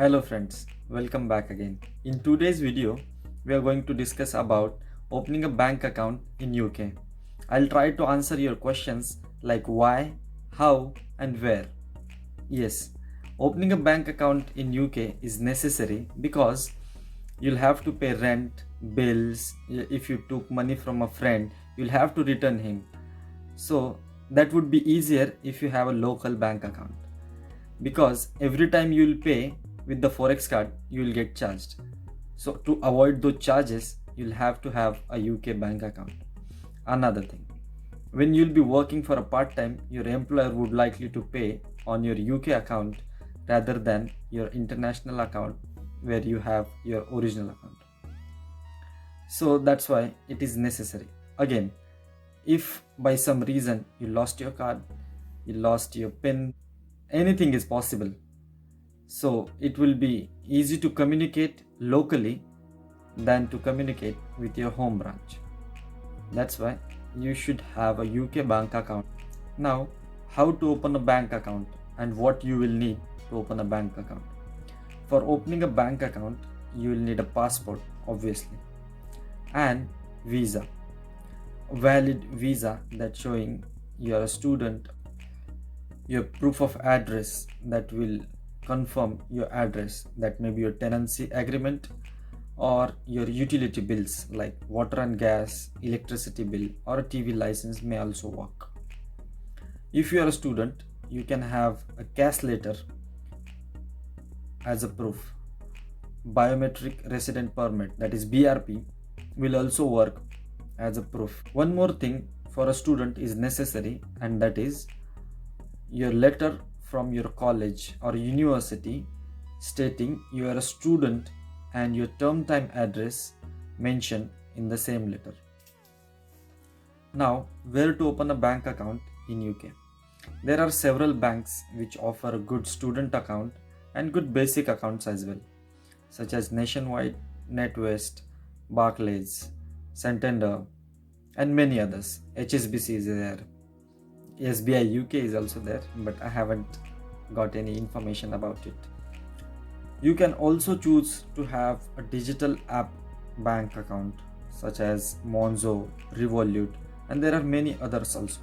Hello friends, welcome back again. In today's video, we are going to discuss about opening a bank account in UK. I'll try to answer your questions like why, how and where. Yes, opening a bank account in UK is necessary because you'll have to pay rent, bills. If you took money from a friend, you'll have to return him. So that would be easier if you have a local bank account because every time you will pay with the forex card you will get charged. So to avoid those charges you'll have to have a UK bank account. Another thing, when you'll be working for a part time, your employer would likely to pay on your UK account rather than your international account where you have your original account. So that's why it is necessary. Again, if by some reason you lost your card, you lost your pin, anything is possible. So it will be easy to communicate locally than to communicate with your home branch. That's why you should have a UK bank account. Now, how to open a bank account and what you will need to open a bank account. For opening a bank account, you will need a passport, obviously, and visa, a valid visa that showing you are a student, your proof of address that will confirm your address, that may be your tenancy agreement or your utility bills like water and gas, electricity bill or a TV license may also work. If you are a student, you can have a cash letter as a proof. Biometric resident permit, that is BRP, will also work as a proof. One more thing for a student is necessary, and that is your letter from your college or university stating you are a student and your term time address mentioned in the same letter. Now, where to open a bank account in UK? There are several banks which offer a good student account and good basic accounts as well, such as Nationwide, NatWest, Barclays, Santander, and many others. HSBC is there. SBI UK is also there, but I haven't got any information about it. You can also choose to have a digital app bank account such as Monzo, Revolut, and there are many others also.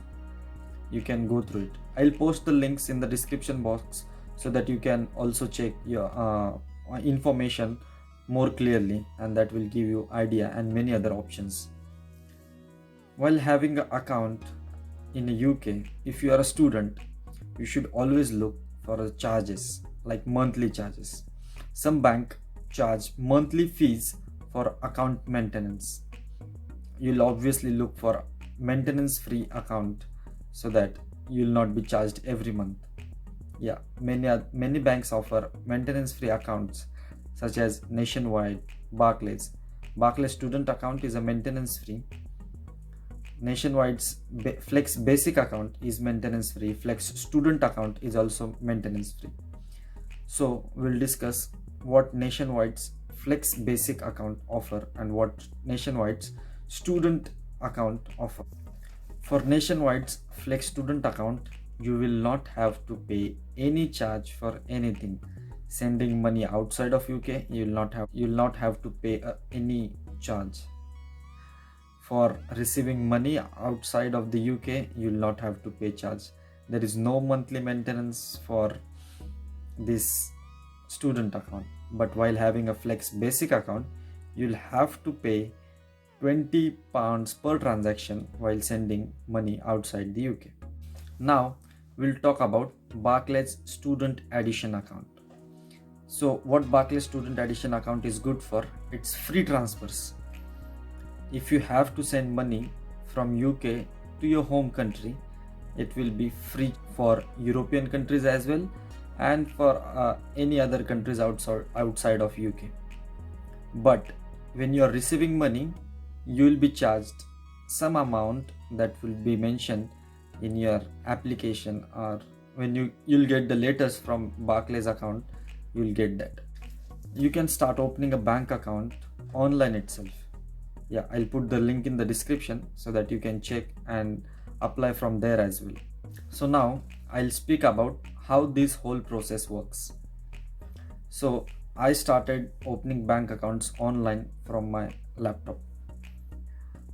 You can go through it. I'll post the links in the description box so that you can also check your information more clearly, and that will give you idea and many other options. While having an account in the UK, if you are a student, you should always look for charges like monthly charges. Some bank charge monthly fees for account maintenance. You'll obviously look for maintenance free account so that you'll not be charged every month. Yeah, many banks offer maintenance free accounts such as Nationwide, Barclays. Barclays student account is a maintenance free. Nationwide's Flex Basic account is maintenance free. Flex Student account is also maintenance free. So we'll discuss what Nationwide's Flex Basic account offer and what Nationwide's Student account offer. For Nationwide's Flex Student account, you will not have to pay any charge for anything. Sending money outside of UK, you'll not have to pay any charge. For receiving money outside of the UK, you'll not have to pay charge. There is no monthly maintenance for this student account. But while having a Flex Basic account, you'll have to pay £20 per transaction while sending money outside the UK. Now, we'll talk about Barclays Student Edition account. So what Barclays Student Edition account is good for? It's free transfers. If you have to send money from UK to your home country, it will be free for European countries as well and for any other countries outside of UK. But when you are receiving money, you will be charged some amount that will be mentioned in your application, or when you'll get the letters from Barclays account, you'll get that. You can start opening a bank account online itself. Yeah, I'll put the link in the description so that you can check and apply from there as well. So now I'll speak about how this whole process works. So I started opening bank accounts online from my laptop.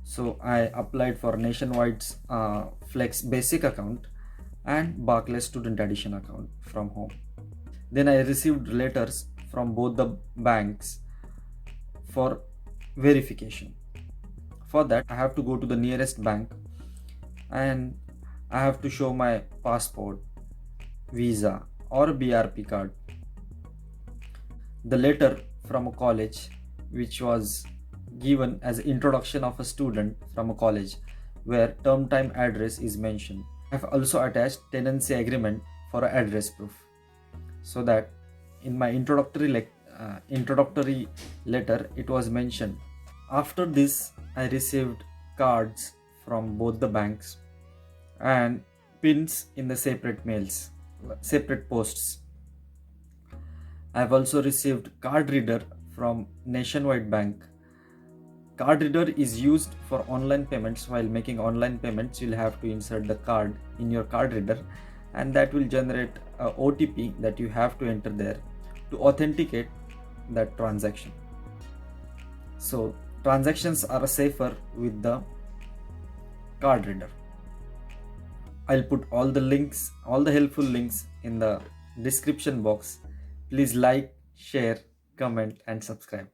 So I applied for Nationwide's Flex Basic account and Barclays Student Edition account from home. Then I received letters from both the banks for verification. For that, I have to go to the nearest bank and I have to show my passport, visa, or BRP card. The letter from a college, which was given as introduction of a student from a college where term time address is mentioned. I have also attached tenancy agreement for an address proof, so that in my introductory letter it was mentioned. After this, I received cards from both the banks and pins in the separate posts. I have also received card reader from Nationwide Bank. Card reader is used for online payments. While making online payments, you'll have to insert the card in your card reader, and that will generate a OTP that you have to enter there to authenticate that transaction. So transactions are safer with the card reader. I'll put all the helpful links in the description box. Please like, share, comment, and subscribe.